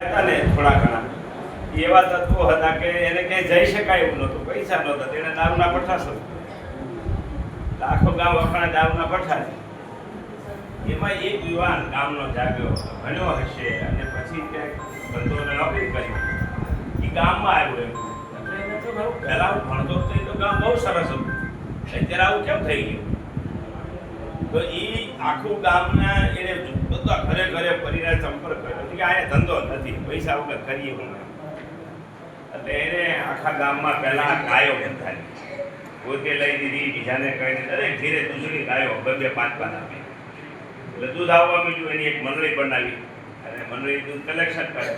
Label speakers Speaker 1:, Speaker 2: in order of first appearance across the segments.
Speaker 1: હતા ને થોડા ઘણા એવા તત્વો હતા કે એને ક્યાંય જઈ શકાય એવું નહોતું, પૈસા નહોતા, તેને દારૂના ભઠ્ઠા શોધ, આખો ગામ વખાણે દારૂના ભઠ્ઠા છે. એમાં એક યુવાન ગામનો જાગ્યો ભણ્યો હશે અને પછી ક્યાંક ધંધો ને નોકરી કરી એ ગામમાં આવ્યો એમ એટલે એને તો ખરું પહેલા હું ભણતો હતો એ તો ગામ બહુ સરસ હતું, અત્યારે આવું કેમ થઈ ગયું? તો એ આખું ગામના એને બધા ઘરે ઘરે ફરીને સંપર્ક કર્યો કે અહીંયા ધંધો નથી, પૈસા વગર કરીએ હું. એટલે એને આખા ગામમાં પહેલા ગાયો બંધાવી, પોતે લઈ દીધી, બીજાને કહીને દરેક ધીરે દૂધની ગાયો બે પાંચ આપી. એટલે દૂધ આવવા માંડ્યું, એની એક મંડળી બનાવી અને મંડળી દૂધ કલેક્શન કરે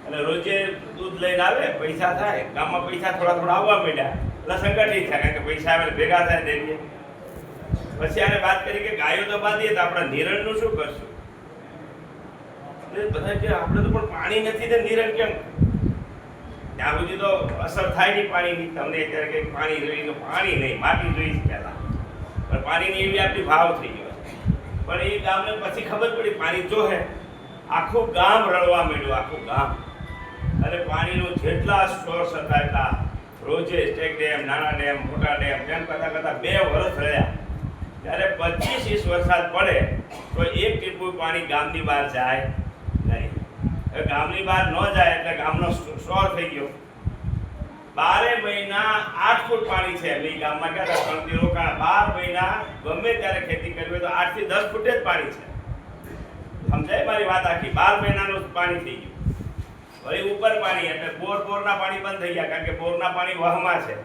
Speaker 1: અને રોજે દૂધ લઈને આવે, પૈસા થાય ગામમાં, પૈસા થોડા થોડા આવવા માંડ્યા એટલે સંગઠિત થાય, કારણ કે પૈસા આવે ભેગા થાય દેવીએ. પછી આને વાત કરી કે ગાયો તો બાંધીએ તો આપણા નિરણનું શું કરશું? બધા કે આપણે તો પણ પાણી નથી ને નિરણ કેમ? ત્યાં સુધી તો અસર થાય નહીં પાણીની. તમને અત્યારે કંઈક પાણી જોઈએ તો પાણી નહીં, માટી જોઈ પહેલા, પણ પાણીની એવી આપણી ભાવ થઈ ગયો. પણ એ ગામને પછી ખબર પડી પાણી જોહે, આખું ગામ રળવા માંડ્યું, આખું ગામ. અને પાણીનું જેટલા સોર્સ હતા એટલા રોજે સ્ટેક ડેમ, નાના ડેમ, મોટા ડેમ, તેમ કરતાં કરતાં 2 વર્ષ રહ્યા. ત્યારે 25 ઇંચ વરસાદ પડે તો એક ટીપું પાણી ગામની બહાર જાય નહીં. ગામની બહાર ન જાય એટલે ગામનો સ્ટોર થઈ ગયો. 12 મહિના 8 ફૂટ પાણી છે. એ ગામમાં ક્યાં 3 થી રોકાણ 12 મહિના ગમે ત્યારે ખેતી કરવી હોય તો 8 થી 10 ફૂટ જ પાણી છે. સમજાય મારી વાત આખી? 12 મહિનાનું પાણી થઈ ગયું. વળી ઉપર પાણી એટલે બોરના પાણી બંધ થઈ ગયા, કારણ કે બોરના પાણી વહમાં છે.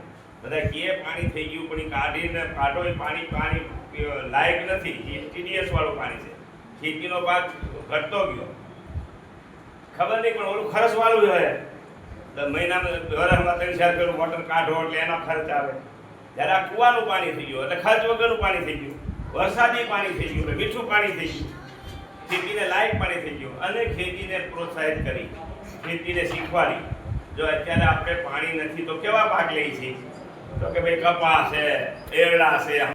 Speaker 1: બધા કે પાણી થઈ ગયું પણ કાઢીને કાઢો એ પાણી લાયક નથી, TDS વાળું પાણી છે. ખેતીનો પાક ઘટતો ગયો, ખબર નહીં, પણ ઓલું ખર્ચ વાળું હોય તો મહિનામાં વરસમાં 3-4 કરોડ વોટર કાઢો એટલે એનો ખર્ચ આવે. જ્યારે આ કૂવાનું પાણી થઈ ગયું એટલે ખર્ચ વગરનું પાણી થઈ ગયું, વરસાદી પાણી થઈ ગયું એટલે મીઠું પાણી થઈ ગયું, ખેતીને લાયક પાણી થઈ ગયું. અને ખેતીને પ્રોત્સાહિત કરી, ખેતીને શીખવાડી. જો અત્યારે આપણે પાણી નથી તો કેવા પાક લઈએ છીએ? તો કે ભાઈ કપાસ છે, એરડા છે,